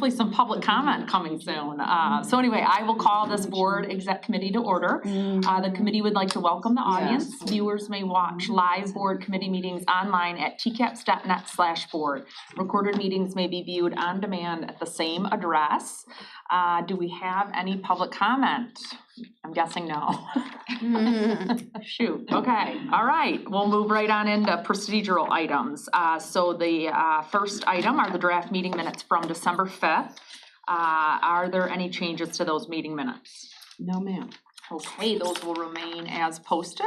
hopefully some public comment coming soon. So anyway, I will call this board exec committee to order. The committee would like to welcome the audience. Yes. Viewers may watch live board committee meetings online at tcaps.net/board. Recorded meetings may be viewed on demand at the same address. Do we have any public comment? I'm guessing no. Shoot, okay, all right, we'll move right on into procedural items. So the first item are the draft meeting minutes from December 5th. Are there any changes to those meeting minutes? No, ma'am. Okay, those will remain as posted.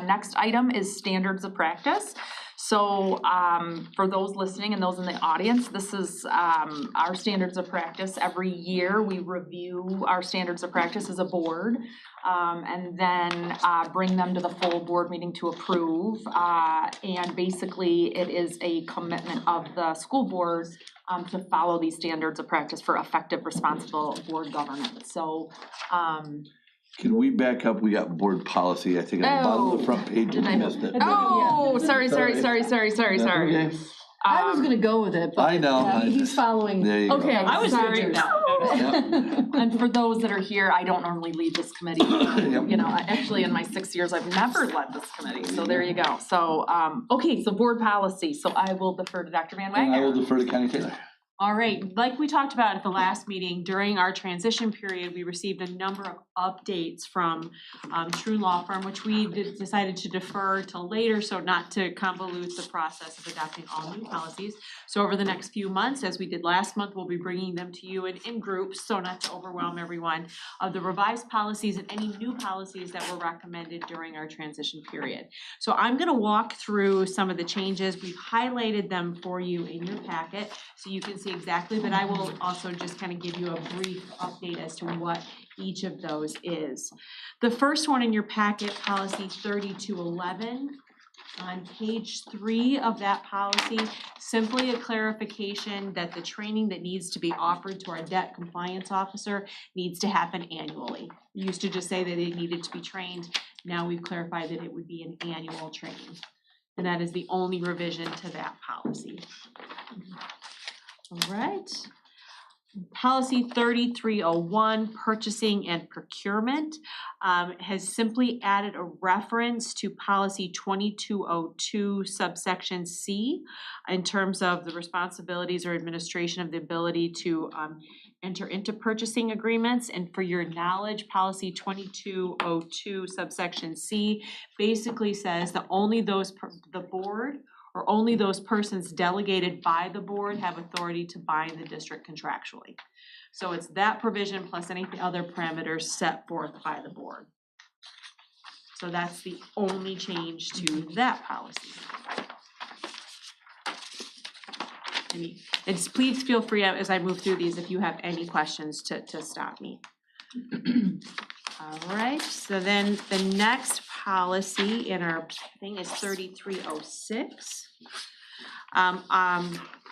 Next item is standards of practice. So for those listening and those in the audience, this is our standards of practice. Every year we review our standards of practice as a board and then bring them to the full board meeting to approve. And basically it is a commitment of the school boards to follow these standards of practice for effective, responsible board governance. So can we back up? We got board policy, I think, on the bottom of the front page, and I missed it. Oh, sorry. Okay. I was gonna go with it, but I know. He's following. There you okay, go. I was sorry. Yep. And for those that are here, I don't normally lead this committee. Yep. You know, actually in my 6 years, I've never led this committee. So there you go. So, okay, so board policy. So I will defer to Dr. Van And I will Wagner. defer to Connie Taylor. All right, like we talked about at the last meeting, during our transition period, we received a number of updates from True Law Firm, which we decided to defer till later, so not to convolute the process of adopting all new policies. So over the next few months, as we did last month, we'll be bringing them to you in groups, so not to overwhelm everyone, of the revised policies and any new policies that were recommended during our transition period. So I'm gonna walk through some of the changes. We've highlighted them for you in your packet, so you can see exactly, but I will also just kind of give you a brief update as to what each of those is. The first one in your packet, policy 3211, on page 3 of that policy, simply a clarification that the training that needs to be offered to our debt compliance officer needs to happen annually. We used to just say that it needed to be trained. Now we've clarified that it would be an annual training. And that is the only revision to that policy. All right. Policy 3301, purchasing and procurement, has simply added a reference to policy 2202 subsection C in terms of the responsibilities or administration of the ability to enter into purchasing agreements. And for your knowledge, policy 2202 subsection C basically says that only the board or only those persons delegated by the board have authority to bind the district contractually. So it's that provision plus any other parameters set forth by the board. So that's the only change to that policy. And please feel free as I move through these if you have any questions to stop me. All right, so then the next policy in our thing is 3306.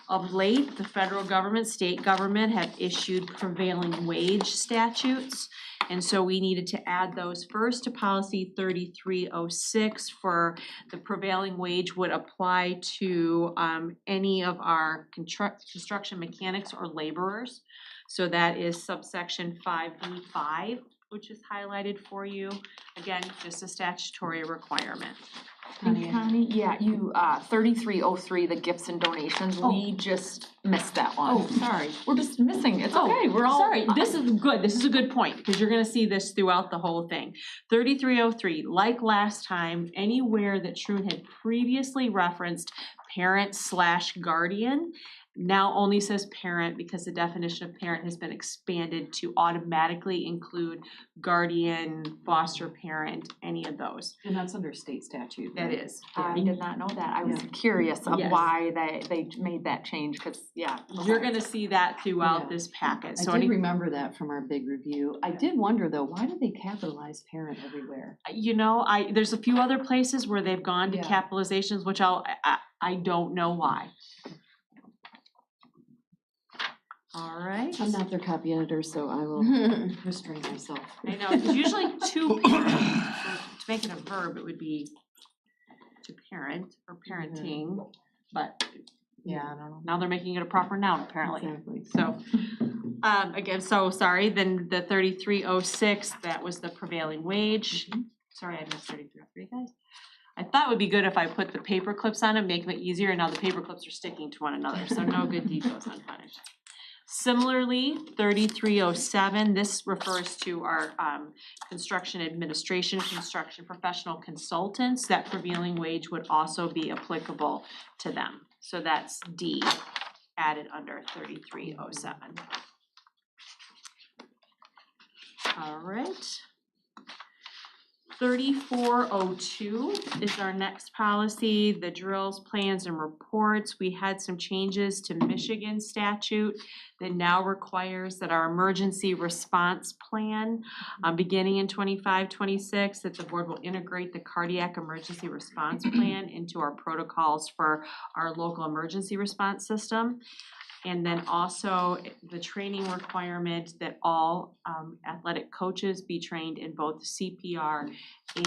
Of late, the federal government, state government have issued prevailing wage statutes. And so we needed to add those first to policy 3306 for the prevailing wage would apply to any of our construction mechanics or laborers. So that is subsection 5B5, which is highlighted for you. Again, just a statutory requirement. Connie, yeah, you 3303, the gifts and donations. We just missed that one. Oh, sorry. We're just missing. It's okay. We're all sorry. This is good. This is a good point because you're going to see this throughout the whole thing. 3303, like last time, anywhere that Shroon had previously referenced parent/guardian, now only says parent because the definition of parent has been expanded to automatically include guardian, foster parent, any of those. And that's under state statute. That is. I did not know that. I was curious of why they made that change because, You're going to see that throughout this packet. So I did remember that from our big review. I did wonder though, why do they capitalize parent everywhere? You know, there's a few other places where they've gone to capitalizations, which I don't know why. All right. I'm not their copy editor, so I will restrain myself. I know, because usually to parent, to make it a verb, it would be to parent or parenting, but Yeah, I don't know. Now they're making it a proper noun apparently. Exactly. So, again, so sorry, then the 3306, that was the prevailing wage. Sorry, I missed 3303, guys. I thought it would be good if I put the paper clips on it, make it easier, and now the paper clips are sticking to one another, so no good deed goes unpunished. Similarly, 3307, this refers to our construction administration, construction professional consultants. That prevailing wage would also be applicable to them. So that's D, added under 3307. All right. 3402 is our next policy, the drills, plans, and reports. We had some changes to Michigan statute that now requires that our emergency response plan, beginning in 25-26, that the board will integrate the cardiac emergency response plan into our protocols for our local emergency response system. And then also the training requirement that all athletic coaches be trained in both CPR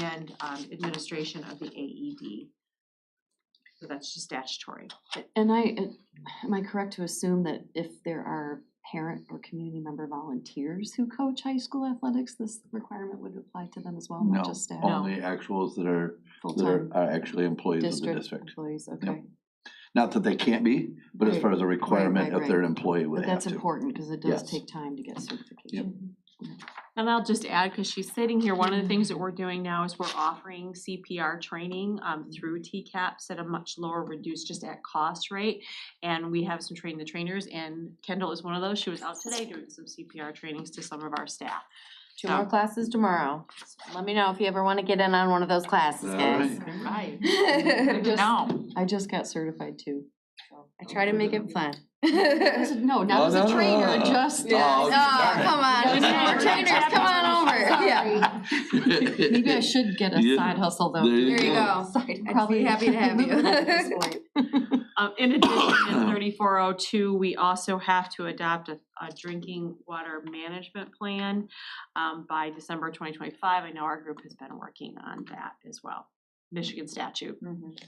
and administration of the AED. So that's just statutory. And am I correct to assume that if there are parent or community member volunteers who coach high school athletics, this requirement would apply to them as well, No, not just staff? only actuals that are Full-time actually employees of the district district. employees, okay. Not that they can't be, but as Right, far as a requirement, right, if they're an right. employee, would But have that's to. important, because it does Yes. take time to get certification. And I'll just add, because she's sitting here, one of the things that we're doing now is we're offering CPR training through TCAPS at a much lower reduced, just at cost rate. And we have some train the trainers, and Kendall is one of those. She was out today doing some CPR trainings to some of our staff. 2 more classes tomorrow. Let me know if you ever wanna get in on one of those classes, All guys. Right. I just- No. I just got certified too. I try to make it fun. No, not as a trainer, just. Oh, Oh, come on, we're trainers, come on over. Yeah. Maybe I should get a Yeah. side hustle though. There There you go. I'd be happy to have you. At this point. In addition, in 3402, we also have to adopt a drinking water management plan by December 2025. I know our group has been working on that as well. Michigan statute.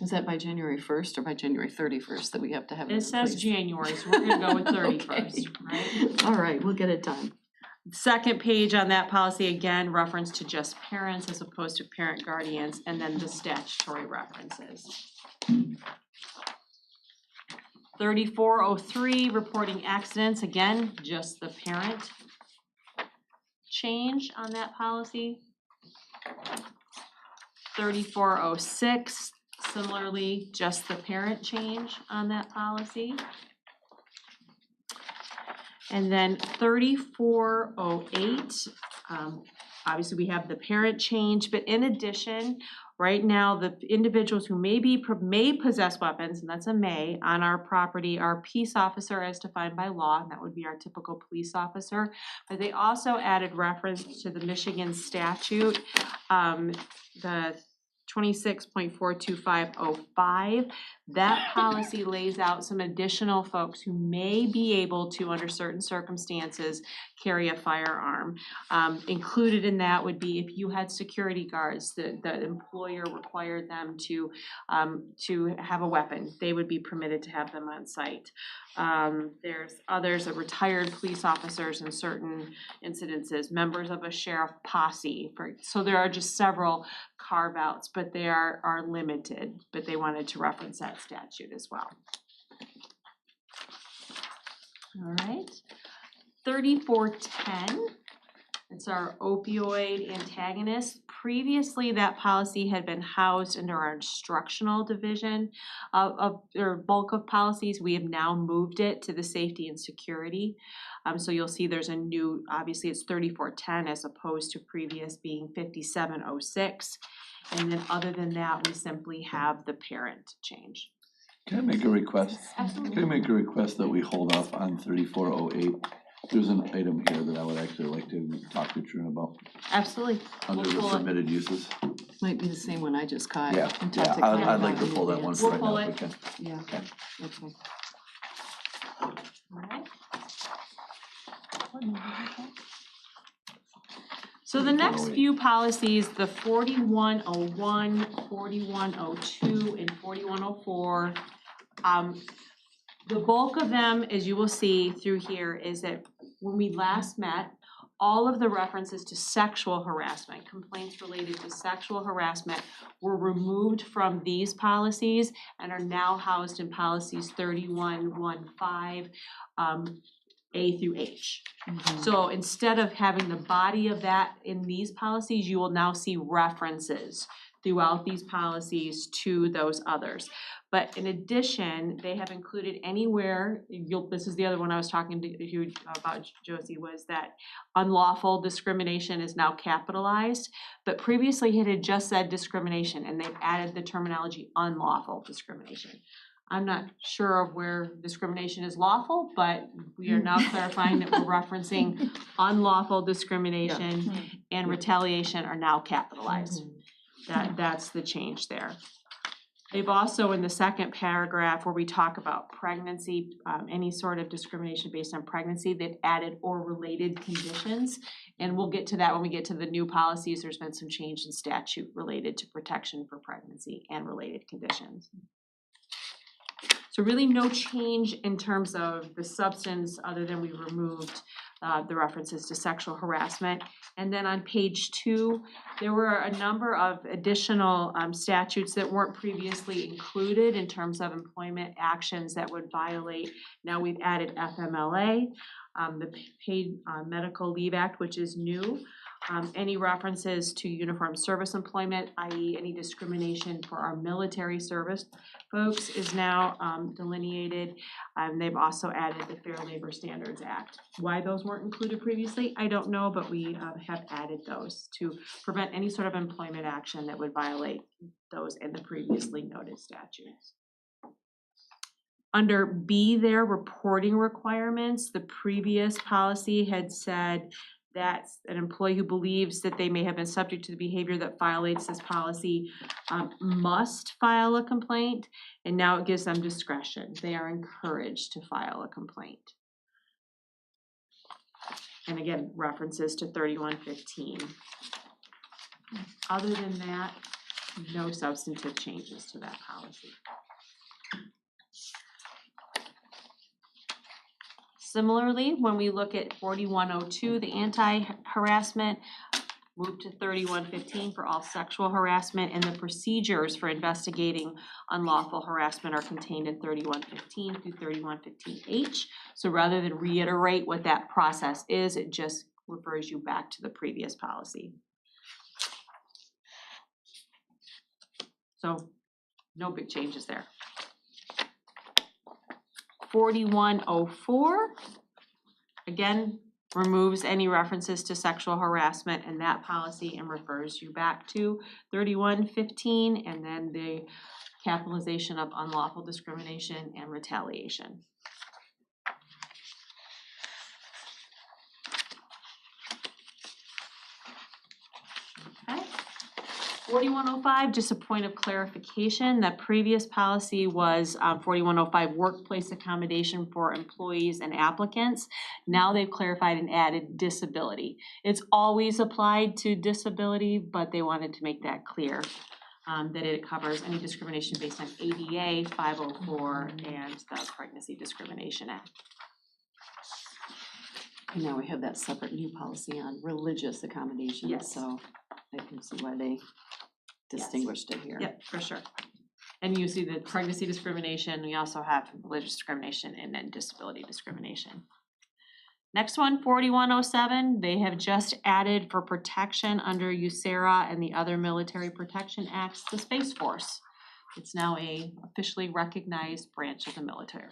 Is that by January 1st or by January 31st that we have to have it in It says place? January, so we're gonna go with 31st, right? All right, we'll get it done. Second page on that policy, again, reference to just parents as opposed to parent guardians, and then the statutory references. 3403, reporting accidents, again, just the parent change on that policy. 3406, similarly, just the parent change on that policy. And then 3408, obviously we have the parent change, but in addition, right now, the individuals who may possess weapons, and that's a may, on our property are peace officer as defined by law, and that would be our typical police officer. But they also added reference to the Michigan statute, the 26.42505. That policy lays out some additional folks who may be able to, under certain circumstances, carry a firearm. Included in that would be if you had security guards, the employer required them to have a weapon, they would be permitted to have them on site. There's others, retired police officers in certain incidences, members of a sheriff posse. So there are just several carve-outs, but they are limited, but they wanted to reference that statute as well. All right, 3410, it's our opioid antagonist. Previously, that policy had been housed under our instructional division or bulk of policies. We have now moved it to the safety and security. So you'll see there's a new, obviously it's 3410 as opposed to previous being 5706. And then other than that, we simply have the parent change. Can I make a request? Absolutely. Can I make a request that we hold off on 3408? There's an item here that I would actually like to talk to Trina about, Absolutely. under We'll the pull it. permitted uses. Might be the same one I just caught. Yeah, and talk to I'd Karen like to about pull that in one advance. for We'll right now pull if we it. can. Yeah, Okay. okay. Alright. So the next few policies, the 4101, 4102, and 4104, The bulk of them, as you will see through here, is that when we last met, all of the references to sexual harassment, complaints related to sexual harassment were removed from these policies and are now housed in policies 3115, A through H. So instead of having the body of that in these policies, you will now see references throughout these policies to those others. But in addition, they have included anywhere, this is the other one I was talking to you about, Josie, was that unlawful discrimination is now capitalized, but previously it had just said discrimination, and they've added the terminology unlawful discrimination. I'm not sure of where discrimination is lawful, but we are now clarifying that we're referencing unlawful discrimination and retaliation are now capitalized. That's the change there. They've also, in the second paragraph where we talk about pregnancy, any sort of discrimination based on pregnancy, they've added or related conditions. And we'll get to that when we get to the new policies. There's been some change in statute related to protection for pregnancy and related conditions. So really no change in terms of the substance other than we removed the references to sexual harassment. And then on page 2, there were a number of additional statutes that weren't previously included in terms of employment actions that would violate. Now we've added FMLA, the Paid Medical Leave Act, which is new. Any references to uniform service employment, i.e. any discrimination for our military service folks is now delineated. They've also added the Fair Labor Standards Act. Why those weren't included previously, I don't know, but we have added those to prevent any sort of employment action that would violate those in the previously noted statutes. Under B there, reporting requirements, the previous policy had said that an employee who believes that they may have been subject to the behavior that violates this policy must file a complaint, and now it gives them discretion. They are encouraged to file a complaint. And again, references to 3115. Other than that, no substantive changes to that policy. Similarly, when we look at 4102, the anti-harassment, moved to 3115 for all sexual harassment, and the procedures for investigating unlawful harassment are contained in 3115 through 3115H. So rather than reiterate what that process is, it just refers you back to the previous policy. So no big changes there. 4104, again, removes any references to sexual harassment in that policy and refers you back to 3115, and then the capitalization of unlawful discrimination and retaliation. Okay. 4105, just a point of clarification. The previous policy was 4105 workplace accommodation for employees and applicants. Now they've clarified and added disability. It's always applied to disability, but they wanted to make that clear, that it covers any discrimination based on ADA, 504, and the Pregnancy Discrimination Act. And now we have that separate new policy on religious accommodations, Yes. so I can see why they distinguished it here. Yep, for sure. And you see the pregnancy discrimination, we also have religious discrimination and then disability discrimination. Next one, 4107, they have just added for protection under USERRA and the other military protection acts, the Space Force. It's now a officially recognized branch of the military.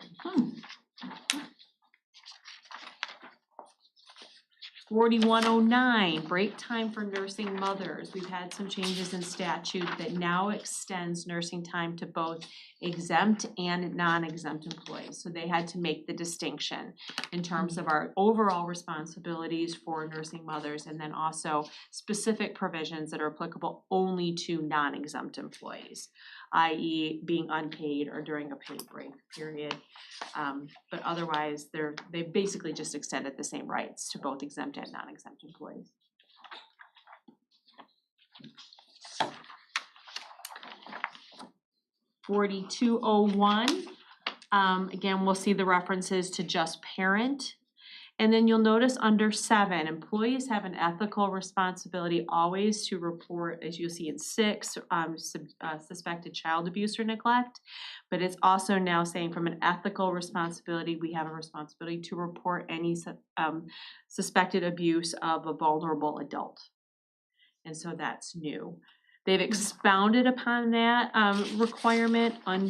4109, break time for nursing mothers. We've had some changes in statute that now extends nursing time to both exempt and non-exempt employees. So they had to make the distinction in terms of our overall responsibilities for nursing mothers, and then also specific provisions that are applicable only to non-exempt employees, i.e. being unpaid or during a paid break period. But otherwise, they've basically just extended the same rights to both exempt and non-exempt employees. (4201) Again, we'll see the references to just parent. And then you'll notice under 7, employees have an ethical responsibility always to report, as you'll see in 6, suspected child abuse or neglect. But it's also now saying from an ethical responsibility, we have a responsibility to report any suspected abuse of a vulnerable adult. And so that's new. They've expounded upon that requirement on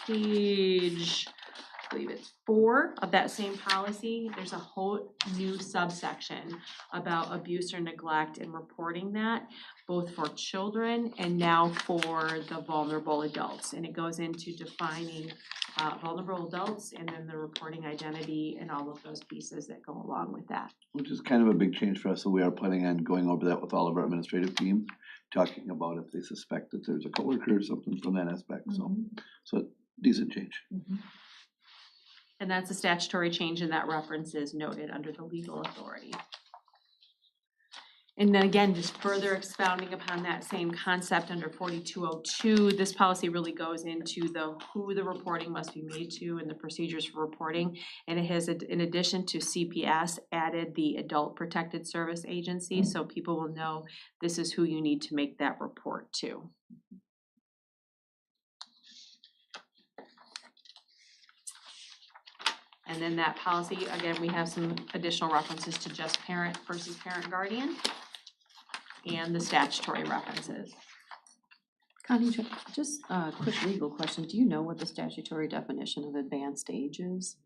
page, I believe it's 4 of that same policy. There's a whole new subsection about abuse or neglect and reporting that, both for children and now for the vulnerable adults. And it goes into defining vulnerable adults and then the reporting identity and all of those pieces that go along with that. Which is kind of a big change for us, so we are planning on going over that with all of our administrative team, talking about if they suspect that there's a coworker or something from that aspect, so decent change. And that's a statutory change, and that reference is noted under the legal authority. And then again, just further expounding upon that same concept under 4202, this policy really goes into who the reporting must be made to and the procedures for reporting. And it has, in addition to CPS, added the Adult Protected Service Agency, so people will know this is who you need to make that report to. And then that policy, again, we have some additional references to just parent versus parent guardian and the statutory references. Connie, just a quick legal question. Do you know what the statutory definition of advanced age is?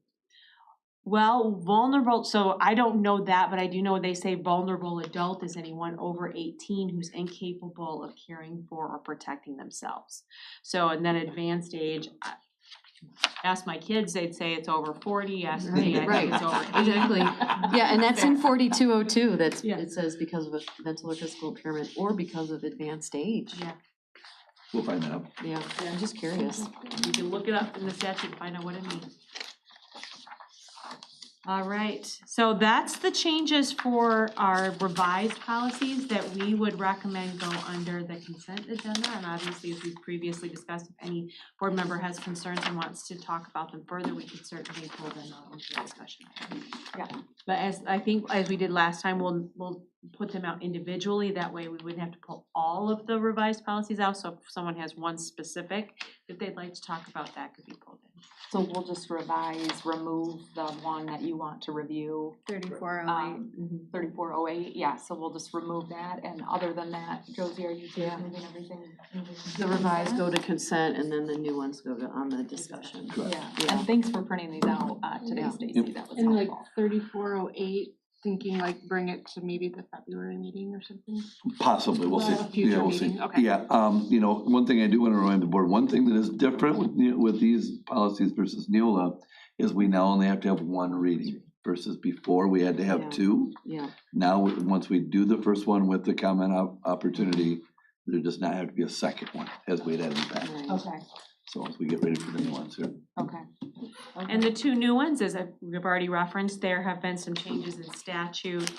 Well, vulnerable, so I don't know that, but I do know they say vulnerable adult is anyone over 18 who's incapable of caring for or protecting themselves. So, and then advanced age, ask my kids, they'd say it's over 40, ask me, I think it's over 80. Exactly. Yeah, and that's in 4202, Yeah. it says because of a mental or physical impairment or because of advanced age. Yeah, We'll find that out. Yeah, I'm just curious. you can look it up in the statute and find out what it means. All right, so that's the changes for our revised policies that we would recommend go under the consent agenda. And obviously, as we've previously discussed, if any board member has concerns and wants to talk about them further, we could certainly pull them out into the discussion. Yeah. But as we did last time, we'll put them out individually. That way we wouldn't have to pull all of the revised policies out. So if someone has one specific that they'd like to talk about, that could be pulled in. So we'll just remove the one that you want to review. 3408. 3408, yeah, so we'll just remove that, and other than that, Josie, are you moving everything? The revised go to consent and then the new ones go to on the discussion. Correct. Yeah, and thanks for printing these out today, Yeah. Stacy, that was And like helpful. 3408, thinking like bring it to maybe the February meeting or something? Possibly, we'll see. A future Yeah, we'll see. meeting, okay. Yeah, one thing I do wanna remind the board, one thing that is different with these policies versus Neola is we now only have to have one reading versus before we had to have Yeah. 2. Yeah, Now, once we do the first one with the comment opportunity, there does not have to be a second one as we had in the past. right. Okay, So once we get ready for the new ones here. okay. And the 2 new ones, as we've already referenced, there have been some changes in statute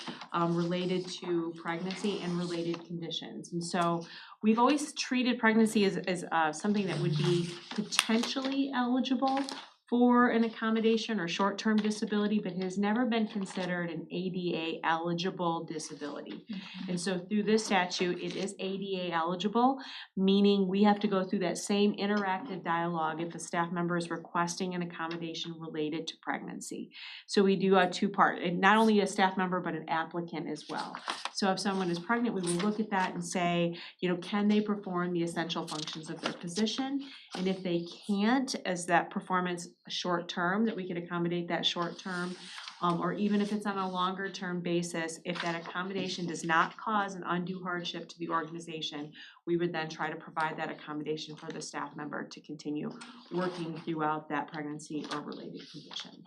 related to pregnancy and related conditions. And so we've always treated pregnancy as something that would be potentially eligible for an accommodation or short-term disability, but has never been considered an ADA eligible disability. And so through this statute, it is ADA eligible, meaning we have to go through that same interactive dialogue if a staff member is requesting an accommodation related to pregnancy. So we do a 2-part, and not only a staff member, but an applicant as well. So if someone is pregnant, we will look at that and say, can they perform the essential functions of their position? And if they can't, as that performance short term, that we could accommodate that short term, or even if it's on a longer term basis, if that accommodation does not cause an undue hardship to the organization, we would then try to provide that accommodation for the staff member to continue working throughout that pregnancy or related condition.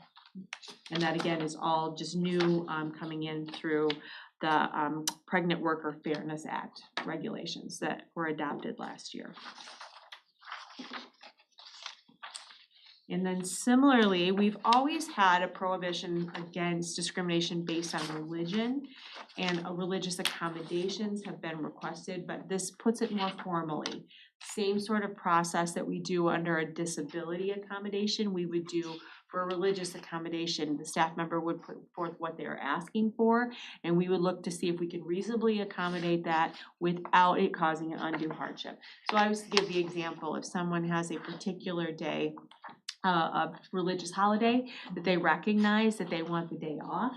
And that again is all just new coming in through the Pregnant Worker Fairness Act regulations that were adopted last year. And then similarly, we've always had a prohibition against discrimination based on religion, and religious accommodations have been requested, but this puts it more formally. same sort of process that we do under a disability accommodation, we would do for a religious accommodation. The staff member would put forth what they are asking for, and we would look to see if we could reasonably accommodate that without it causing an undue hardship. So I was to give the example, if someone has a particular day, a religious holiday that they recognize that they want the day off,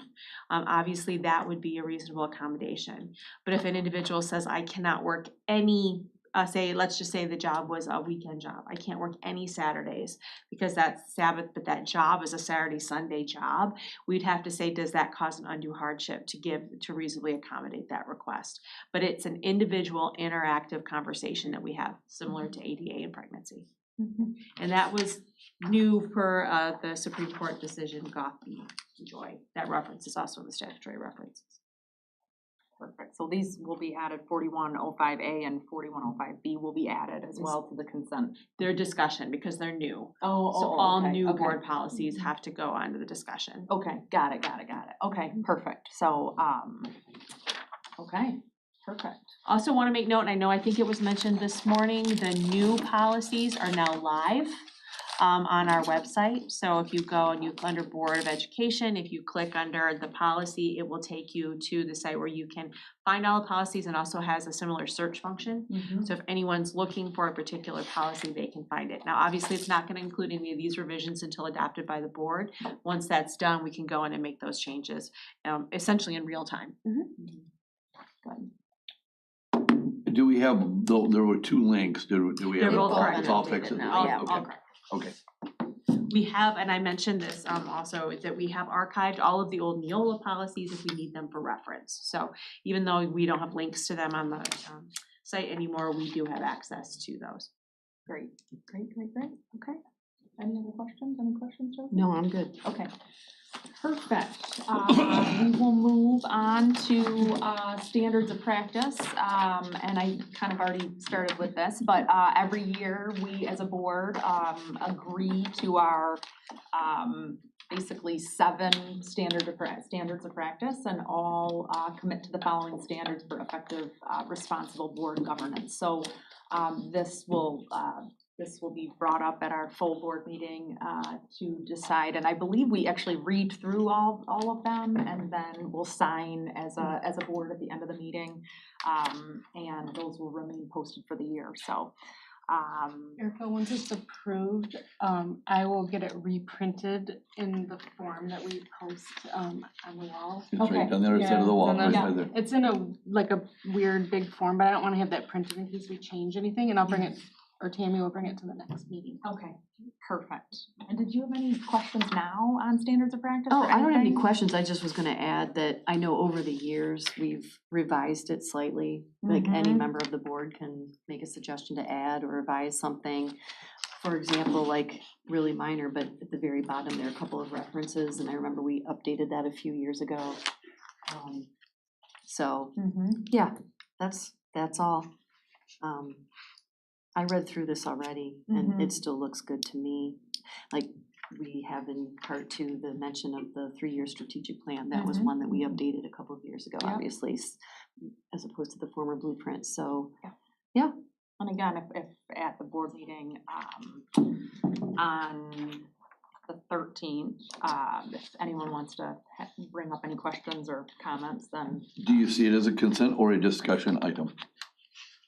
obviously that would be a reasonable accommodation. But if an individual says, I cannot work any, let's just say the job was a weekend job, I can't work any Saturdays because that's Sabbath, but that job is a Saturday, Sunday job, we'd have to say, does that cause an undue hardship to reasonably accommodate that request? But it's an individual interactive conversation that we have, similar to ADA and pregnancy. And that was new for the Supreme Court decision, Goff v. Joy. That reference is also in the statutory references. Perfect, so these will be added, 4105A and 4105B will be added as well to the consent. Their discussion, because they're new. So Oh, all okay, new okay. board policies have to go onto the discussion. Okay, got it, okay, perfect, so, okay, perfect. Also want to make note, and I think it was mentioned this morning, the new policies are now live on our website. So if you go and you under Board of Education, if you click under the policy, it will take you to the site where you can find all the policies, and also has a similar search function. So if anyone's looking for a particular policy, they can find it. Now, obviously, it's not going to include any of these revisions until adopted by the board. Once that's done, we can go in and make those changes, essentially in real time. Do we have, though, there were two links, do we have? They're both all- correct. It's all fixed? Now, yeah. Okay, okay. We have, and I mentioned this also, that we have archived all of the old Neola policies if we need them for reference. So even though we don't have links to them on the site anymore, we do have access to those. Great, okay. Any other questions, Joe? No, I'm good. Okay, perfect. We will move on to standards of practice. And I kind of already started with this, but every year we as a board agree to our basically 7 standards of practice, and all commit to the following standards for effective responsible board governance. So this will be brought up at our full board meeting to decide, and I believe we actually read through all of them, and then we'll sign as a board at the end of the meeting, and those will remain posted for the year, so. Erica, once it's approved, I will get it reprinted in the form that we post on the wall. It's right Okay. down there instead of the wall, Yeah, right and by there. It's in a weird big form, but I don't wanna have that printed in case we change anything, and I'll bring it, or Tammy will bring it to the next meeting. Okay, perfect. And did you have any questions now on standards of practice Oh, or I don't have any anything? questions, I just was gonna add that I know over the years, we've revised it slightly. Like any Mhm. member of the board can make a suggestion to add or revise something. For example, like really minor, but at the very bottom, there are a couple of references, and I remember we updated that a few years ago. So, Mhm. yeah, that's all. I read through this already, and it still looks good to me. Like, we have in part 2, the mention of the 3-year strategic plan, that was one that we updated a couple of years ago, Yep. obviously, as opposed to the former blueprint, so. And again, if at the board meeting, on the 13th, if anyone wants to bring up any questions or comments, then. Do you see it as a consent or a discussion item?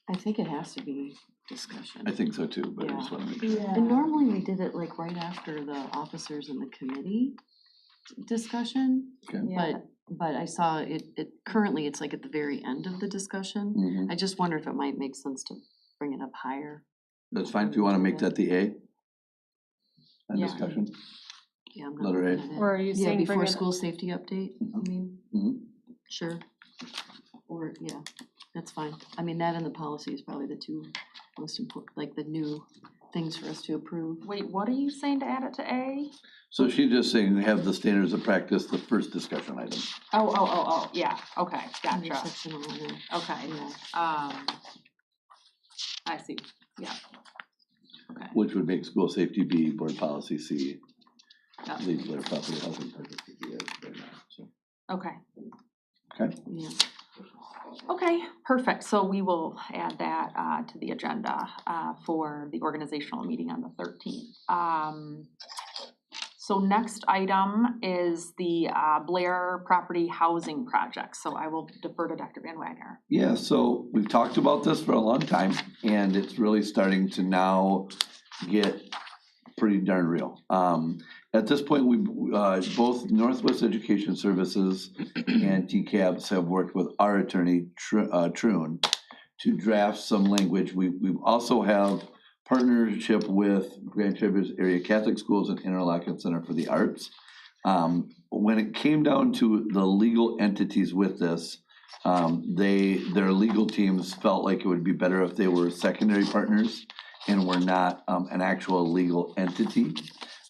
I think it has to be discussion. I think so too, but I just wanna make sure. And normally we did it like right after the officers and the committee discussion, Yeah. but I saw it currently it's like at the very end of the discussion. Mhm. I just wonder if it might make sense to bring it up higher. That's fine, if you wanna make that the A? A Yeah. discussion? Yeah, I'm not Letter A. looking at it. Or are you Yeah, saying bring before it, school safety update, I mean, Mhm. sure. Or, yeah, that's fine. I mean, that and the policy is probably the 2 most important, like the new things for us to approve. Wait, what are you saying to add it to A? So she's just saying, have the standards of practice, the first discussion item. Oh, yeah, okay, Under gotcha, section 11. okay, Yeah. I see, yeah. Okay, Which would make school safety B, board policy C, Yeah. leave their property health and purpose to be as right now, so. okay, Yeah. Okay, perfect. So we will add that to the agenda for the organizational meeting on the 13th. So next item is the Blair Property Housing Project. So I will defer to Dr. Van Wagner. Yeah, so we've talked about this for a long time, and it's really starting to now get pretty darn real. At this point, we both Northwest Education Services and TCAPS have worked with our attorney, Troon, to draft some language. We also have partnership with Grand Traverse Area Catholic Schools and Interlochen Center for the Arts. When it came down to the legal entities with this, their legal teams felt like it would be better if they were secondary partners and were not an actual legal entity.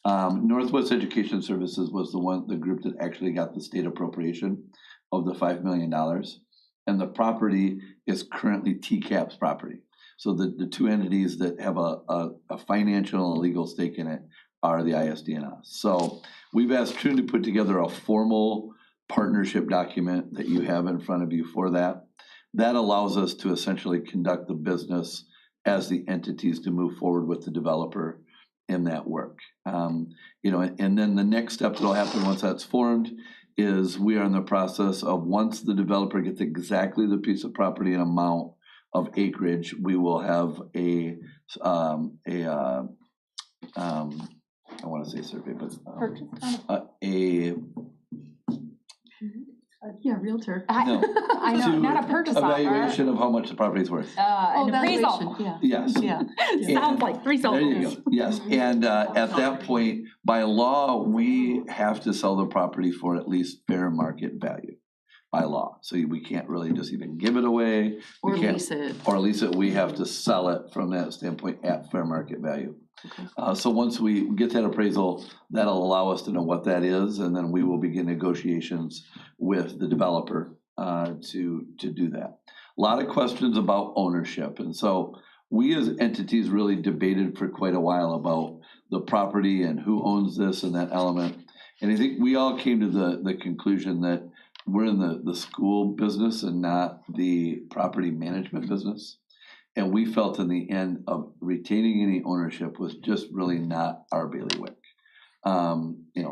Northwest Education Services was the group that actually got the state appropriation of the $5 million. And the property is currently TCAPS property. So the two entities that have a financial and a legal stake in it are the ISD and us. So we've asked Troon to put together a formal partnership document that you have in front of you for that. That allows us to essentially conduct the business as the entities to move forward with the developer in that work. And then the next step that'll happen once that's formed is we are in the process of, once the developer gets exactly the piece of property and amount of acreage, we will have I want to say survey, but Yeah, realtor. no, I know, not a purchase offer. evaluation of how much the property's worth. An appraisal. Yeah. Yes. Yeah. Sounds like three There you syllables. go, yes, and at that point, by law, we have to sell the property for at least fair market value, by law. So we can't really just even give it away. We Or can't- lease it. Or lease it, we have to sell it from that standpoint at fair market value. So once we get that appraisal, that'll allow us to know what that is, and then we will begin negotiations with the developer to do that. A lot of questions about ownership, and so we as entities really debated for quite a while about the property and who owns this and that element. And I think we all came to the conclusion that we're in the school business and not the property management business. And we felt in the end of retaining any ownership was just really not our bailiwick.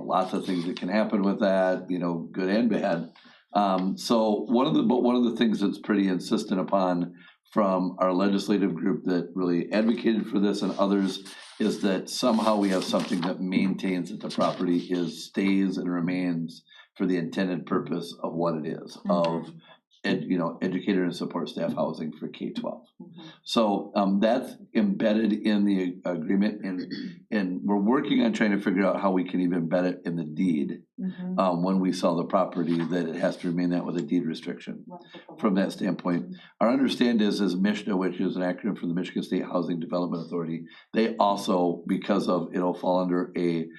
Lots of things that can happen with that, good and bad. So one of the things that's pretty insistent upon from our legislative group that really advocated for this and others is that somehow we have something that maintains that the property stays and remains for the intended purpose of what it is, of educator and support staff housing for K-12. So that's embedded in the agreement, and we're working on trying to figure out how we can even embed it in the deed when we sell the property, that it has to remain that with a deed restriction. From that standpoint, our understanding is MISHDA, which is an acronym for the Michigan State Housing Development Authority, they also, because of it'll fall under a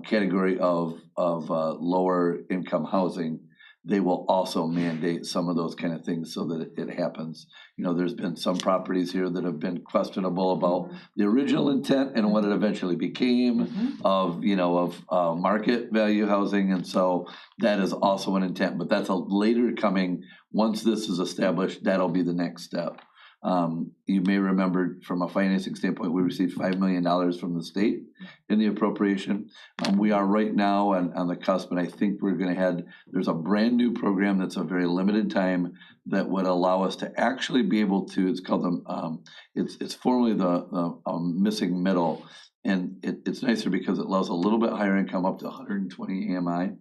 category of lower income housing, they will also mandate some of those kind of things so that it happens. There's been some properties here that have been questionable about the original intent and what it eventually became of market value housing. And so that is also an intent, but that's a later coming. Once this is established, that'll be the next step. You may remember from a financing standpoint, we received $5 million from the state in the appropriation. We are right now on the cusp, and I think there's a brand new program that's a very limited time that would allow us to actually be able to, it's called it's formerly the missing middle, and it's nicer because it allows a little bit higher income up to 120 AMI,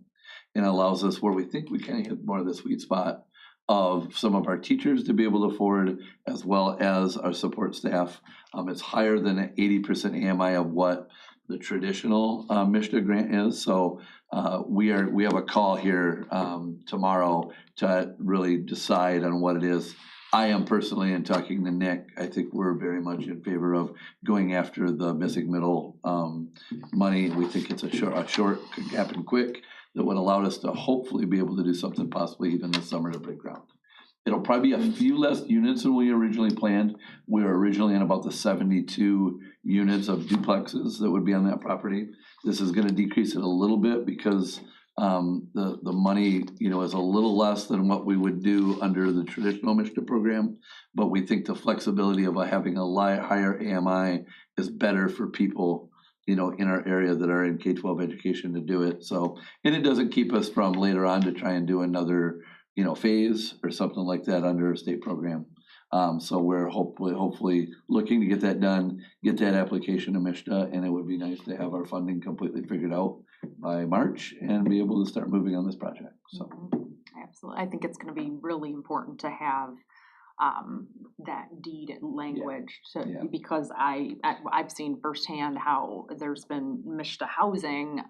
and allows us where we think we kind of hit more of the sweet spot of some of our teachers to be able to afford, as well as our support staff. It's higher than 80% AMI of what the traditional MISHDA grant is. So we have a call here tomorrow to really decide on what it is. I am personally, in talking to Nick, I think we're very much in favor of going after the missing middle money. We think it's a short, could happen quick, that would allow us to hopefully be able to do something possibly even this summer to break ground. It'll probably be a few less units than we originally planned. We were originally in about the 72 units of duplexes that would be on that property. This is going to decrease it a little bit because The money, is a little less than what we would do under the traditional Michigan program, but we think the flexibility of having a higher AMI is better for people, in our area that are in K-12 education to do it. So, and it doesn't keep us from later on to try and do another, phase or something like that under a state program. So we're hopefully looking to get that done, get that application to MISTA, and it would be nice to have our funding completely figured out by March and be able to start moving on this project, so. Absolutely, I think it's gonna be really important to have that deed language Yeah. because I've seen firsthand how there's been MISTA housing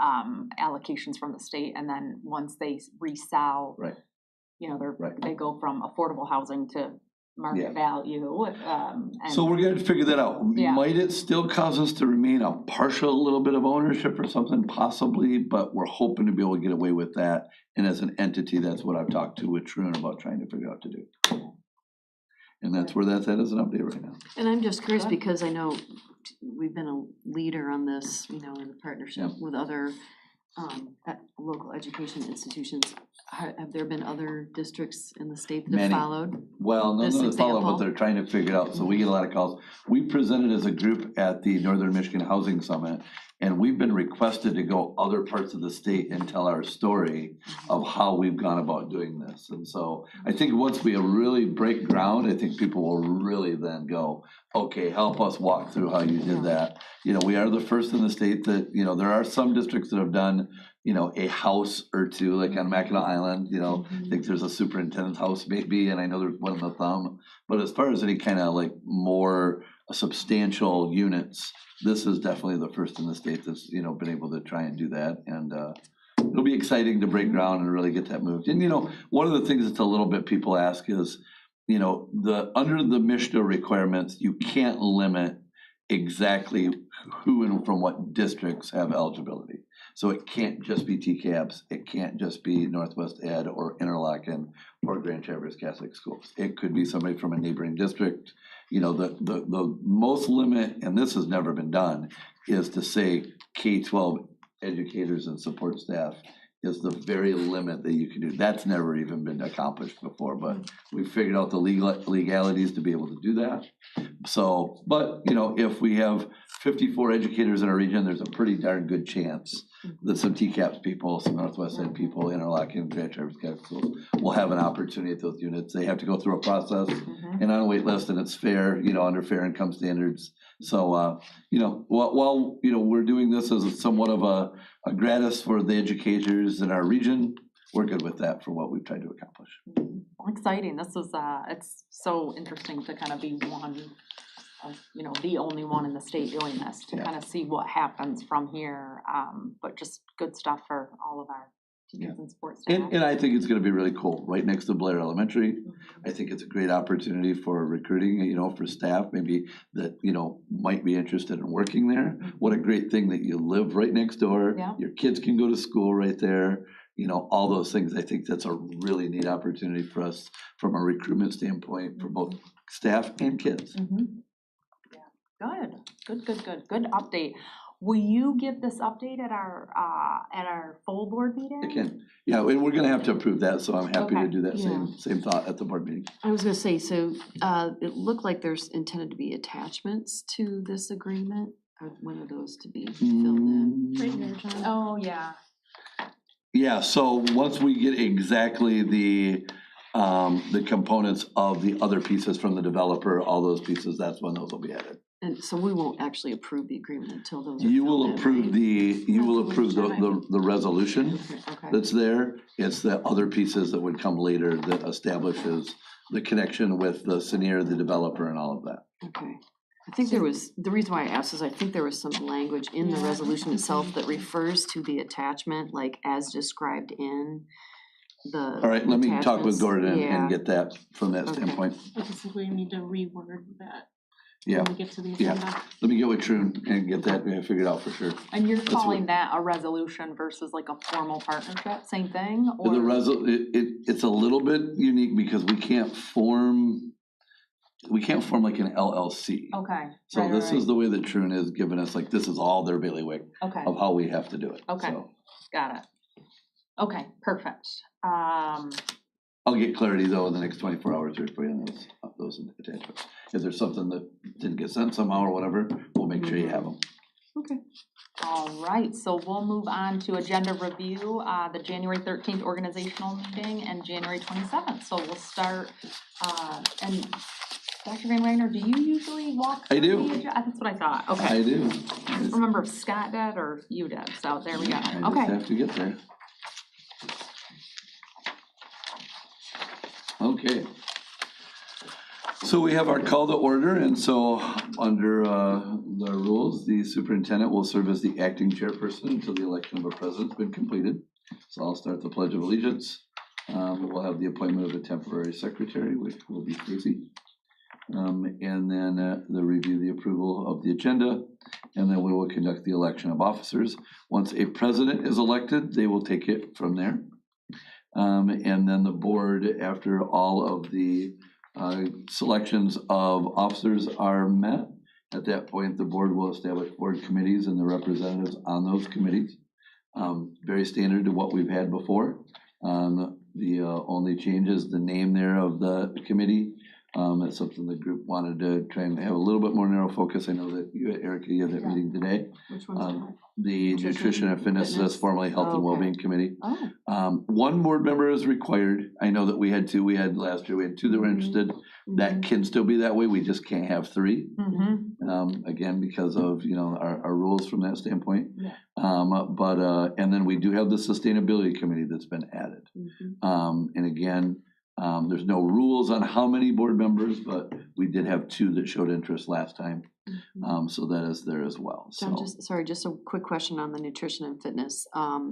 allocations from the state, and then once they resell, Right. they go from affordable housing to market value, and. So we're gonna figure that out. Yeah. Might it still cause us to remain a partial little bit of ownership or something? Possibly, but we're hoping to be able to get away with that. And as an entity, that's what I've talked to with Troon about trying to figure out to do. And that's where that's at as an update right now. And I'm just curious Good. because I know we've been a leader on this, in the partnership with other local education institutions. Have there been other districts in the state that have Many. followed? Well, none This of the follow, but example. they're trying to figure it out, so we get a lot of calls. We presented as a group at the Northern Michigan Housing Summit, and we've been requested to go other parts of the state and tell our story of how we've gone about doing this. And so I think once we really break ground, I think people will really then go, okay, help us walk through how you did that. We are the first in the state that, there are some districts that have done, a house or two, like on Mackinac Island, I think there's a superintendent's house maybe, and I know there's one in the Thumb. But as far as any kind of like more substantial units, this is definitely the first in the state that's, been able to try and do that. And it'll be exciting to break ground and really get that moved. And, one of the things that's a little bit people ask is, under the MISTA requirements, you can't limit exactly who and from what districts have eligibility. So it can't just be TCAPS, it can't just be Northwest Ed or Interlochen or Grand Traverse Catholic Schools. It could be somebody from a neighboring district. The most limit, and this has never been done, is to say K-12 educators and support staff is the very limit that you can do. That's never even been accomplished before, but we figured out the legalities to be able to do that. So, but, if we have 54 educators in our region, there's a pretty darn good chance that some TCAPS people, some Northwest Ed people, Interlochen, Grand Traverse Catholic Schools will have an opportunity at those units. They have to go through a process and on a wait list, and it's fair, under fair income standards. So, while we're doing this as somewhat of a gratis for the educators in our region, we're good with that for what we've tried to accomplish. Exciting, this is, it's so interesting to kind of be one of, the only one in the state doing this, to kind of see what happens from here, but just good stuff for all of our teachers and sports staff. And I think it's gonna be really cool, right next to Blair Elementary. I think it's a great opportunity for recruiting, for staff maybe that, might be interested in working there. What a great thing that you live right next door. Yeah. Your kids can go to school right there, all those things. I think that's a really neat opportunity for us from a recruitment standpoint for both staff and kids. Good update. Will you give this update at our full board meeting? Again, yeah, and we're gonna have to approve that, so I'm happy to Okay. do that same thought at the board meeting. I was gonna say, so it looked like there's intended to be attachments to this agreement. When are those to be filled in? Right here, John. Oh, yeah. Yeah, so once we get exactly the components of the other pieces from the developer, all those pieces, that's when those will be added. And so we won't actually approve the agreement until those are You filled will in, approve right? the resolution Okay. that's there. It's the other pieces that would come later that establishes the connection with the senior, the developer, and all of that. Okay. I think there was, the reason why I asked is I think there was some language in the resolution itself that refers to the attachment, like as described in the All right, let me talk with attachments. Gordon Yeah. and get that from that Okay. standpoint. I just think we need to reword that Yeah, when we get to the Yeah. agenda. let me get with Troon and get that figured out for sure. And you're That's calling what- that a resolution versus like a formal partnership, same thing? Or It's a little bit unique because we can't form like an LLC. Okay. So right, this right, is the way that Troon has given us, like, this is all their bailiwick Okay, of how we have to do it. Okay. So, got it. Okay, perfect. I'll get clarity though in the next 24 hours or for you on those attachments. If there's something that didn't get sent somehow or whatever, we'll make sure you have them. Okay. All right, so we'll move on to agenda review, the January 13th organizational meeting and January 27th. So we'll start, and Dr. Van Wagner, do you usually walk I through do. the agenda? That's what I thought, okay. I do. I don't remember if Scott did or you did, so there we go, I just okay. have to get there. Okay. So we have our call to order, and so under the rules, the superintendent will serve as the acting chairperson until the election of a president's been completed. So I'll start the Pledge of Allegiance. We'll have the appointment of a temporary secretary, which will be Casey. And then the review, the approval of the agenda, and then we will conduct the election of officers. Once a president is elected, they will take it from there. And then the board, after all of the selections of officers are met, at that point, the board will establish board committees and the representatives on those committees. Very standard to what we've had before. The only change is the name there of the committee. That's something the group wanted to try and have a little bit more narrow focus. I know that you, Erica, you had that meeting today. Which one's that? The Nutrition and Fitness, that's formerly Health and Okay. Wellbeing Committee. Oh. One board member is required. I know that we had two, last year, we had two that were interested. That can still be that way, we just can't have three. Again, because of, our rules from that standpoint. Yeah. And then we do have the Sustainability Committee that's been added. And again, there's no rules on how many board members, but we did have two that showed interest last time. So that is there as well, John, just a quick question on the nutrition and fitness.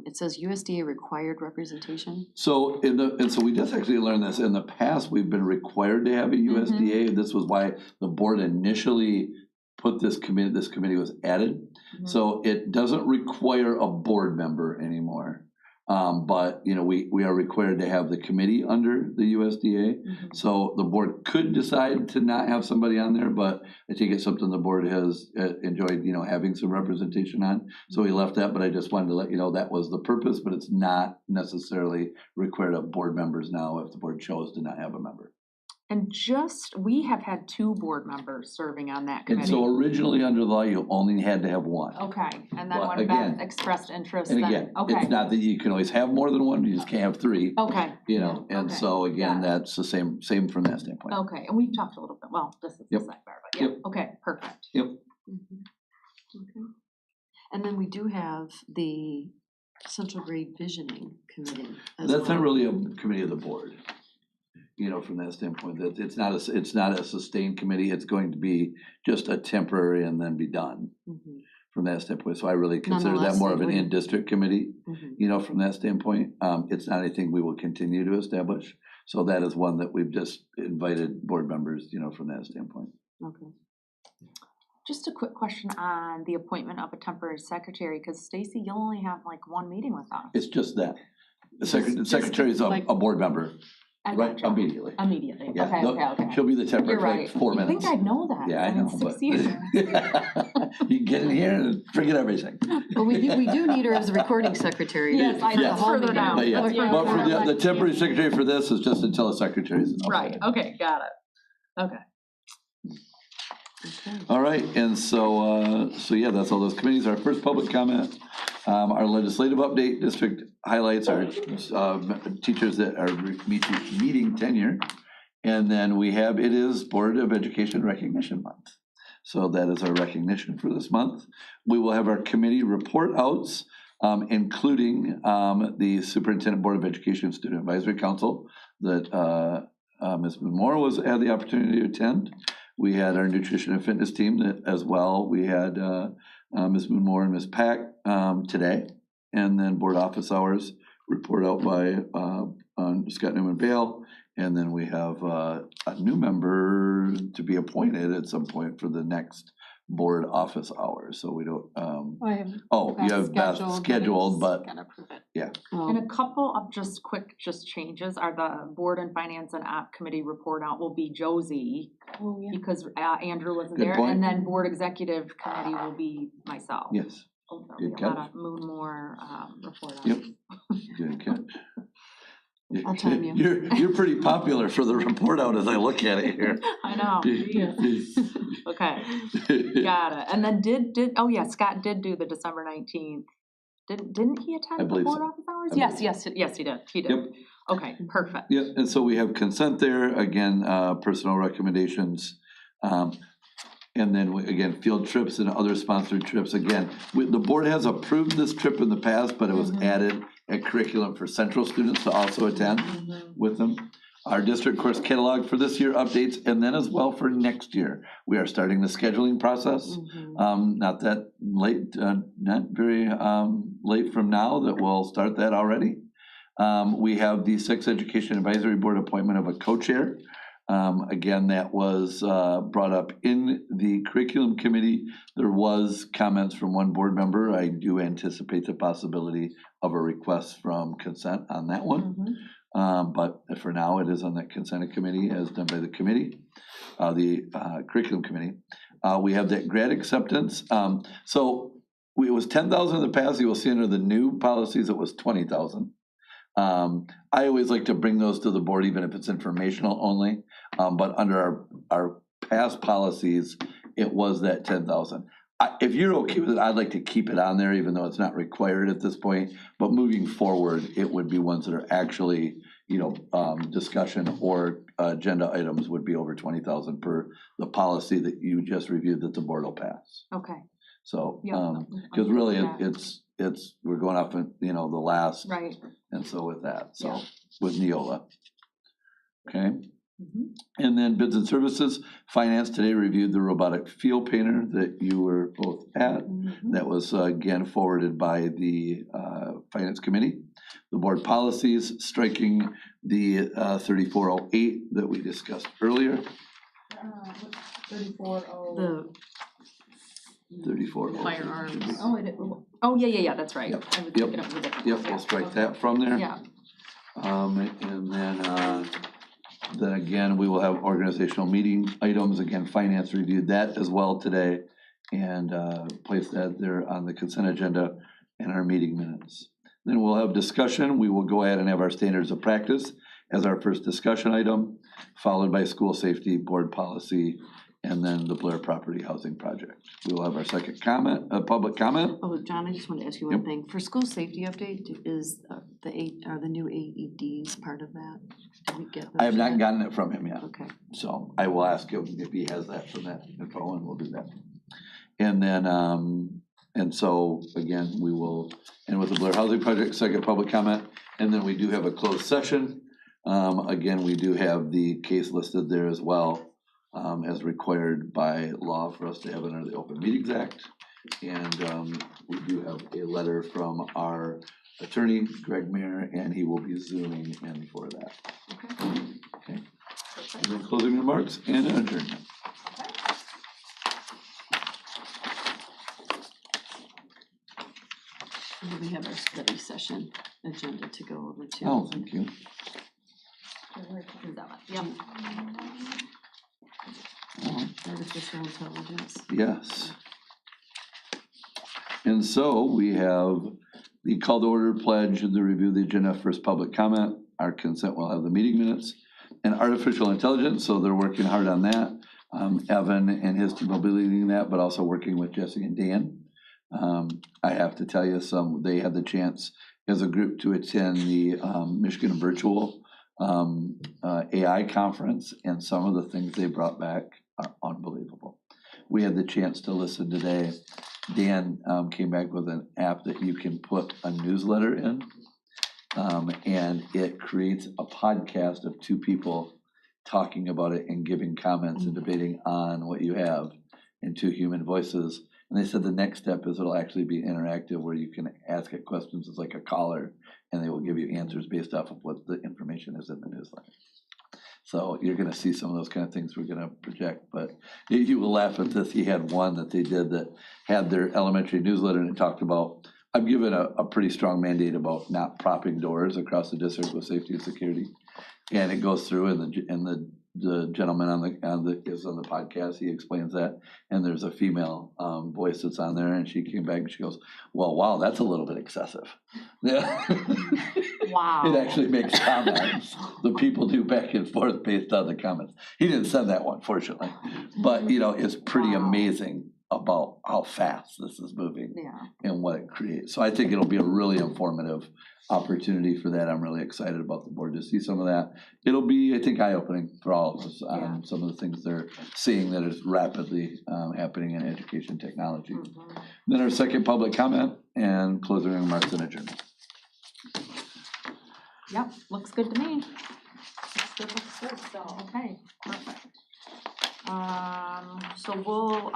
It says USDA required representation. So so we just actually learned this. In the past, we've been required to have a USDA. This was why the board initially put this committee. This committee was added. So it doesn't require a board member anymore. But we are required to have the committee under the USDA. So the board could decide to not have somebody on there, but I think it's something the board has enjoyed, having some representation on. So we left that, but I just wanted to let you know that was the purpose, but it's not necessarily required of board members now if the board chose to not have a member. And we have had two board members serving on that And committee. so originally under the law, you only had to have one. Okay, and then But when Beth again- expressed interest, And then, again, okay, it's not that you can always have more than one, you just can't have three. okay, And okay, so again, got it. that's the same from that standpoint. okay, and we've talked a little bit, well, this is the Yep. sidebar, but yeah, okay, perfect. Okay. And then we do have the Central Grade Visioning Committee as That's not well. really a committee of the board, from that standpoint, that it's not a sustained committee, it's going to be just a temporary and then be done from that standpoint. So I really consider that Nonetheless, more it of an would- in-district committee, Mhm. from that standpoint. It's not anything we will continue to establish. So that is one that we've just invited board members, from that standpoint. Okay. Just a quick question on the appointment of a temporary secretary, because Stacy, you'll only have like one meeting with us. It's just that. The Just secretary is like- a board member, I right, gotcha. Immediately. Immediately, Yeah, okay, okay. She'll be the temporary You're for right. like 4 You'd minutes. think I'd know that. Yeah, I know, 6 but years. you get in here and forget everything. But we do need her as the recording secretary. Yes, for I the know, whole further meeting. down. But yeah, That's further but for down. the temporary secretary for this is just until the secretary is. Right, okay, got it. Okay. Okay. All right, and so yeah, that's all those committees. Our first public comment, our legislative update district highlights our teachers that are meeting tenure. And then it is Board of Education Recognition Month. So that is our recognition for this month. We will have our committee report outs, including the Superintendent Board of Education Student Advisory Council that Ms. Moore had the opportunity to attend. We had our nutrition and fitness team as well. We had Ms. Moore and Ms. Pack today. And then board office hours report out by Scott Newman Bale. And then we have a new member to be appointed at some point for the next board office hours. So we don't, I have you have Beth scheduled, but Gotta approve it. yeah. And a couple of just quick changes are the board and finance and op committee report out will be Josie Oh, yeah. because Andrew wasn't Good there. point. And then board executive committee will be myself. Yes. be Good a lot catch. of Moonmore, report on. Yep. Good catch. I'll time you. You're pretty popular for the report out as I look at it here. I know, okay, got it. And then oh yeah, Scott did do the December 19th. Didn't he I attend the believe board so. office hours? I Yes, believe yes, he did, Yep. Okay, perfect. Yeah, and so we have consent there, again, personal recommendations. And then, again, field trips and other sponsored trips. Again, the board has approved this trip in the past, but it was added a curriculum for central students to also attend with them. Our district course catalog for this year updates, and then as well for next year. We are starting the scheduling process. Not that late, not very late from now that we'll start that already. We have the Sex Education Advisory Board appointment of a co-chair. Again, that was brought up in the curriculum committee. There was comments from one board member. I do anticipate the possibility of a request from consent on that one. But for now, it is on that consent committee as done by the committee, the curriculum committee. We have that grad acceptance. So it was 10,000 in the past. You will see under the new policies, it was 20,000. I always like to bring those to the board, even if it's informational only. But under our past policies, it was that 10,000. If you're okay with it, I'd like to keep it on there, even though it's not required at this point. But moving forward, it would be ones that are actually, discussion or agenda items would be over 20,000 per the policy that you just reviewed that the board will pass. Okay, So, Yeah, because really, yeah. it's we're going off, the last. right. And so with that, Yeah. with Neola. Okay, Mhm. and then bids and services, finance today reviewed the robotic field painter that you were both at. That was again forwarded by the finance committee. The board policies, striking the 3408 that we discussed earlier. 34. 3408. Firearms. Oh, yeah, that's right. Yep. I was Yep. thinking of the different. Yep, we'll strike that from there. Yeah, And then again, we will have organizational meeting items. Again, finance reviewed that as well today and placed that there on the consent agenda in our meeting minutes. Then we'll have discussion. We will go ahead and have our standards of practice as our first discussion item, followed by school safety, board policy, and then the Blair Property Housing Project. We will have our second comment, public comment. Oh, John, I just wanted to ask you Yep. one thing. For school safety update, is the new AEDs part of that? Did we get those I have not yet? gotten it from him yet. Okay. So I will ask him if he has that from that info, and we'll do that. And then, and so, again, we will, and with the Blair Housing Project, second public comment, and then we do have a closed session. Again, we do have the case listed there as well, as required by law for us to have it under the Open Meetings Act. And we do have a letter from our attorney, Greg Mayer, and he will be zooming in for that. Okay. And then closing remarks and adjournment. And then we have our study session agenda to go over too. Oh, thank you. Yep. Artificial intelligence. Yes. And so we have the call to order pledge, the review of the agenda, first public comment, our consent will have the meeting minutes, and artificial intelligence, so they're working hard on that. Evan and his team will be leading that, but also working with Jesse and Dan. I have to tell you they had the chance as a group to attend the Michigan Virtual AI conference, and some of the things they brought back are unbelievable. We had the chance to listen today. Dan came back with an app that you can put a newsletter in, and it creates a podcast of two people talking about it and giving comments and debating on what you have in two human voices. And they said the next step is it'll actually be interactive where you can ask it questions as like a caller, and they will give you answers based off of what the information is in the newsletter. So you're gonna see some of those kind of things we're gonna project, but you will laugh at this. He had one that they did that had their elementary newsletter, and it talked about, I've given a pretty strong mandate about not propping doors across the district with safety and security. And it goes through, and the the gentleman is on the podcast, he explains that, and there's a female voice that's on there, and she came back and she goes, well, wow, that's a little bit excessive. Yeah. Wow. It actually makes comments. The people do back and forth based on the comments. He didn't send that one, fortunately, but it's pretty Wow. amazing about how fast this is moving Yeah. and what it creates. So I think it'll be a really informative opportunity for that. I'm really excited about the board to see some of that. It'll be, I think, eye-opening for all of us on some of the things they're seeing that is rapidly happening in education technology. Mhm. Then our second public comment and closing remarks and adjournment. Yep, looks good to me. Looks good, so, okay, perfect. So we'll,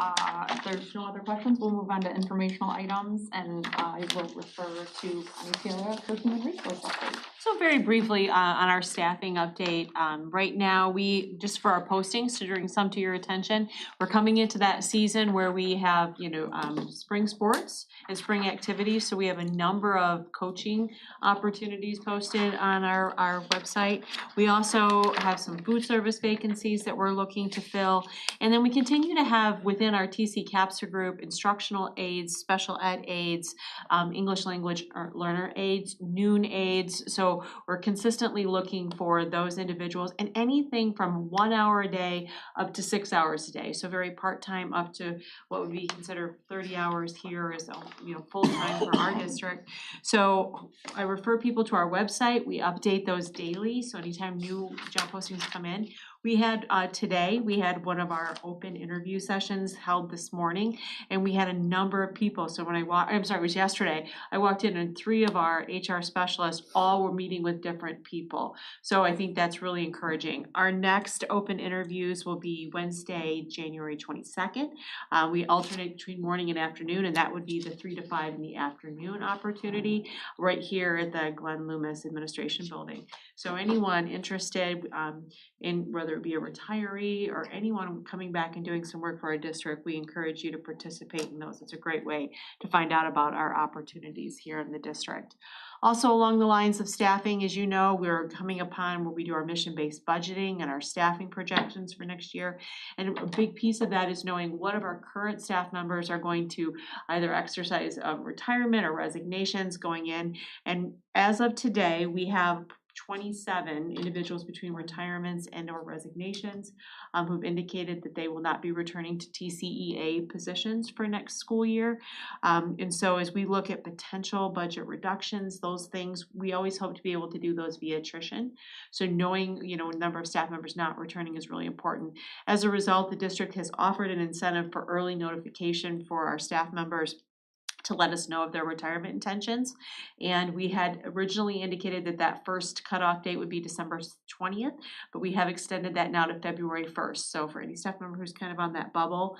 if there's no other questions, we'll move on to informational items, and I will refer to Connie Taylor for human resource update. So very briefly, on our staffing update, right now, just for our postings, to bring some to your attention, we're coming into that season where we have, spring sports and spring activities, so we have a number of coaching opportunities posted on our website. We also have some food service vacancies that we're looking to fill, and then we continue to have within our TCAPS group, instructional aides, special ed aides, English language learner aides, noon aides, so we're consistently looking for those individuals, and anything from 1 hour a day up to 6 hours a day. So very part-time up to what would be considered 30 hours here is full-time for our district. So I refer people to our website. We update those daily. So anytime new job postings come in, we had today, we had one of our open interview sessions held this morning, and we had a number of people. So when it was yesterday, I walked in and 3 of our HR specialists all were meeting with different people. So I think that's really encouraging. Our next open interviews will be Wednesday, January 22nd. We alternate between morning and afternoon, and that would be the 3 to 5 in the afternoon opportunity right here at the Glenn Loomis Administration Building. So anyone interested in whether it be a retiree or anyone coming back and doing some work for our district, we encourage you to participate in those. It's a great way to find out about our opportunities here in the district. Also along the lines of staffing, as you know, we're coming upon where we do our mission-based budgeting and our staffing projections for next year. And a big piece of that is knowing what of our current staff members are going to either exercise retirement or resignations going in. And as of today, we have 27 individuals between retirements and or resignations who've indicated that they will not be returning to TCEA positions for next school year. And so as we look at potential budget reductions, those things, we always hope to be able to do those via attrition. So knowing, number of staff members not returning is really important. As a result, the district has offered an incentive for early notification for our staff members to let us know of their retirement intentions. And we had originally indicated that that first cutoff date would be December 20th, but we have extended that now to February 1st. So for any staff member who's kind of on that bubble,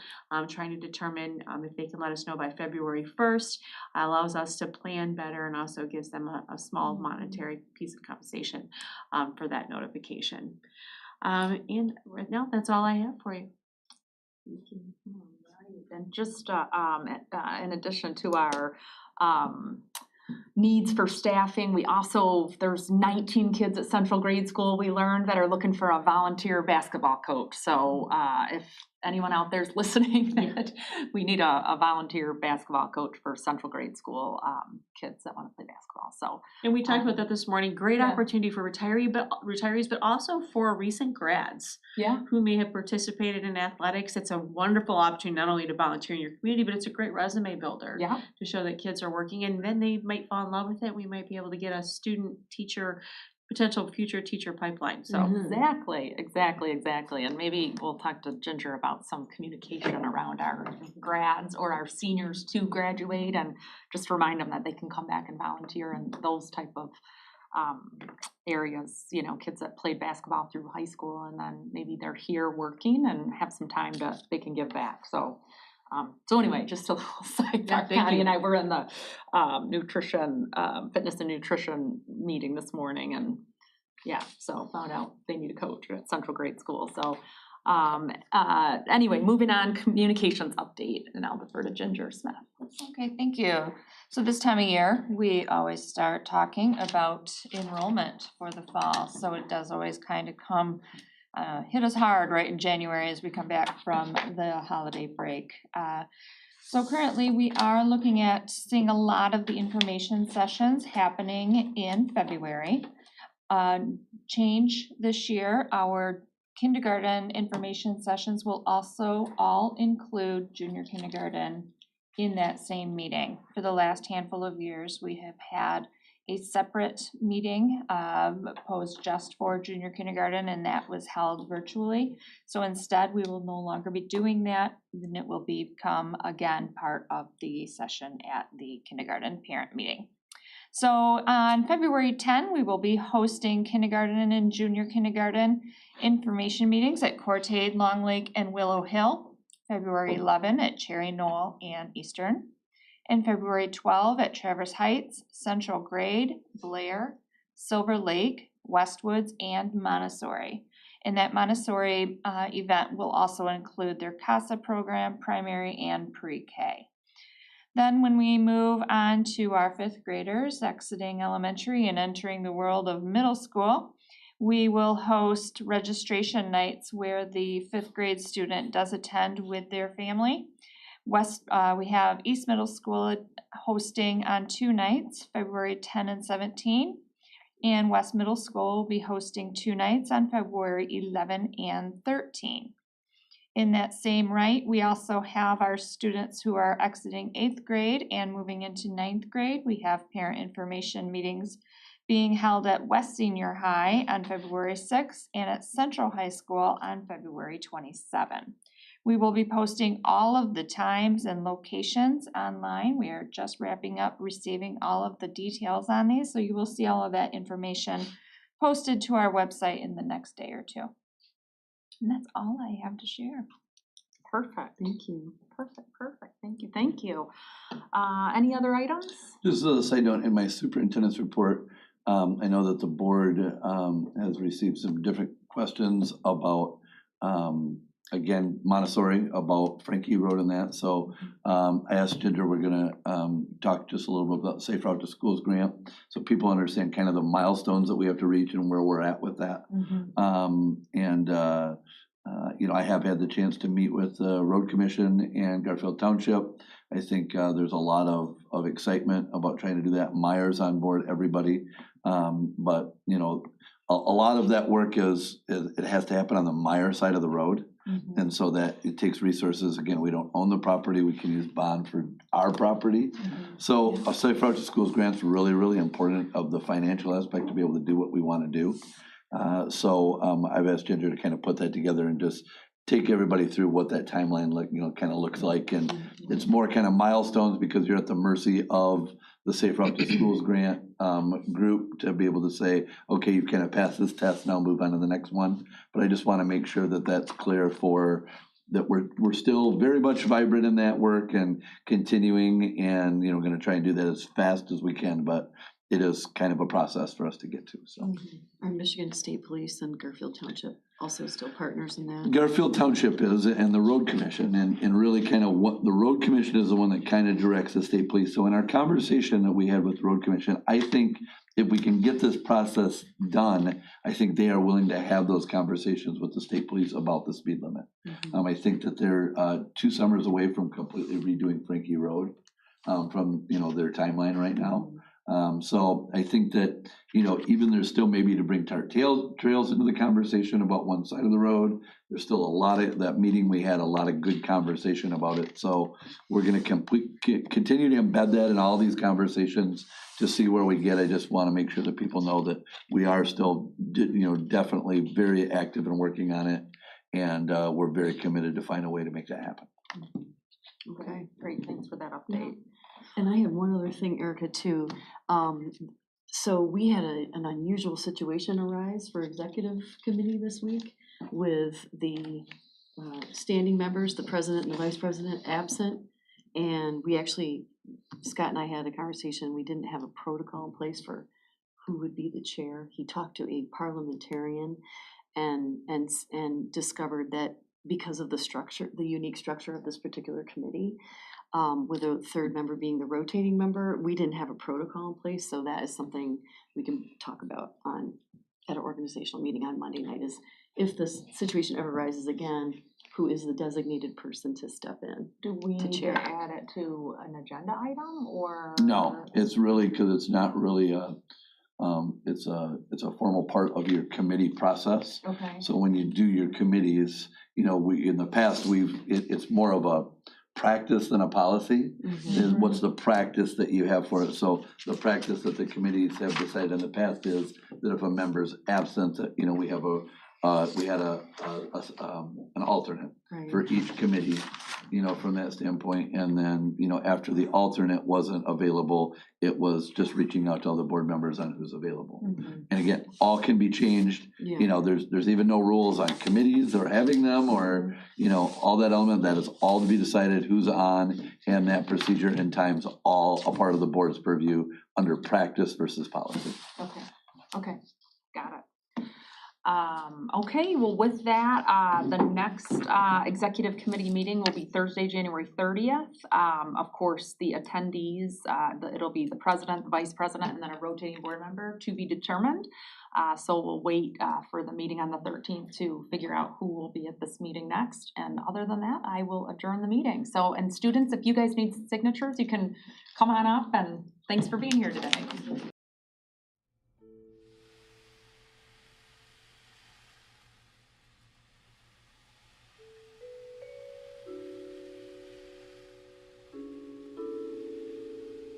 trying to determine if they can let us know by February 1st, allows us to plan better and also gives them a small monetary piece of compensation for that notification. And right now, that's all I have for you. And just in addition to our needs for staffing, there's 19 kids at Central Grade School we learned that are looking for a volunteer basketball coach. So if anyone out there's listening, we need a volunteer basketball coach for Central Grade School kids that want to play basketball. So, and we talked about that this morning. Great opportunity for retirees, but also for recent grads who may have participated in athletics. It's a wonderful opportunity not only to volunteer in your community, but it's a great resume builder to show that kids are working, and then they might fall in love with it. We might be able to get a student teacher, potential future teacher pipeline. So exactly. And maybe we'll talk to Ginger about some communication around our grads or our seniors to graduate, and just remind them that they can come back and volunteer in those type of areas, kids that played basketball through high school and then maybe they're here working and have some time they can give back. So anyway, just a little sidebar. Connie and I were in the fitness and nutrition meeting this morning, and so found out they need a coach at Central Grade School. So anyway, moving on, communications update, and I'll defer to Ginger Smith. Okay, thank you. So this time of year, we always start talking about enrollment for the fall. So it does always kind of come hit us hard right in January as we come back from the holiday break. So currently, we are looking at seeing a lot of the information sessions happening in February. Change this year, our kindergarten information sessions will also all include junior kindergarten in that same meeting. For the last handful of years, we have had a separate meeting posed just for junior kindergarten, and that was held virtually. So instead, we will no longer be doing that, and it will become, again, part of the session at the kindergarten parent meeting. So on February 10, we will be hosting kindergarten and junior kindergarten information meetings at Cortade, Long Lake, and Willow Hill. February 11 at Cherry Knoll and Eastern. And February 12 at Traverse Heights, Central Grade, Blair, Silver Lake, Westwoods, and Montessori. And that Montessori event will also include their CASA program, primary and pre-K. Then when we move on to our fifth graders exiting elementary and entering the world of middle school, we will host registration nights where the fifth grade student does attend with their family. We have East Middle School hosting on 2 nights, February 10 and 17, and West Middle School will be hosting 2 nights on February 11 and 13. In that same right, we also have our students who are exiting 8th grade and moving into 9th grade. We have parent information meetings being held at West Senior High on February 6th and at Central High School on February 27. We will be posting all of the times and locations online. We are just wrapping up receiving all of the details on these, so you will see all of that information posted to our website in the next day or two. And that's all I have to share. Perfect. Thank you. Perfect. Thank you. Any other items? Just as a side note, in my superintendent's report, I know that the board has received some different questions about, again, Montessori, about Frankie Road and that. So I asked Ginger, we're gonna talk just a little bit about Safe Route to Schools grant, so people understand kind of the milestones that we have to reach and where we're at with that. You know, I have had the chance to meet with the Road Commission and Garfield Township. I think there's a lot of excitement about trying to do that. Meyer's on board, everybody. But, you know, a lot of that work it has to happen on the Meyer side of the road. And so that it takes resources. Again, we don't own the property. We can use bond for our property. So a Safe Route to Schools grant's really, really important of the financial aspect to be able to do what we want to do. So I've asked Ginger to kind of put that together and just take everybody through what that timeline kind of looks like. And it's more kind of milestones because you're at the mercy of the Safe Route to Schools grant group to be able to say, okay, you've kind of passed this test, now move on to the next one. But I just want to make sure that that's clear that we're still very much vibrant in that work and continuing, and going to try and do that as fast as we can. But it is kind of a process for us to get to. So Our Michigan State Police and Garfield Township also still partners in that. Garfield Township is, and the Road Commission, and really kind of what the Road Commission is the one that kind of directs the state police. So in our conversation that we had with the Road Commission, I think if we can get this process done, I think they are willing to have those conversations with the state police about the speed limit. I think that they're 2 summers away from completely redoing Frankie Road from their timeline right now. So I think that, even there's still maybe to bring trails into the conversation about one side of the road. There's still a lot of that meeting. We had a lot of good conversation about it. So we're going to continue to embed that in all these conversations to see where we get. I just want to make sure that people know that we are still, definitely very active and working on it. And we're very committed to find a way to make that happen. Okay. Great, thanks for that update. And I have one other thing, Erica, too. So we had an unusual situation arise for executive committee this week with the standing members, the president and the vice president absent. And we actually, Scott and I had a conversation, we didn't have a protocol in place for who would be the chair. He talked to a parliamentarian and discovered that because of the structure, the unique structure of this particular committee, with a third member being the rotating member, we didn't have a protocol in place. So that is something we can talk about at an organizational meeting on Monday night, is if this situation ever arises again, who is the designated person to step in? Do we need to chair. add it to an agenda item or? No, it's really, cause it's not really it's a formal part of your committee process. Okay. So when you do your committees, you know, in the past, it's more of a practice than a policy. Is what's the practice that you have for it? So the practice that the committees have decided in the past is that if a member's absent, you know, we had an alternate Right. for each committee, you know, from that standpoint. And then, you know, after the alternate wasn't available, it was just reaching out to all the board members on who's available. And again, all can be changed. Yeah. You know, there's even no rules on committees or having them or, you know, all that element, that is all to be decided who's on, and that procedure and times all a part of the board's purview under practice versus policy. Okay, got it. Okay, well, with that, the next, executive committee meeting will be Thursday, January 30th. Of course, the attendees, it'll be the president, the vice president, and then a rotating board member to be determined. So we'll wait, for the meeting on the 13th to figure out who will be at this meeting next. And other than that, I will adjourn the meeting. So, and students, if you guys need signatures, you can come on up, and thanks for being here today.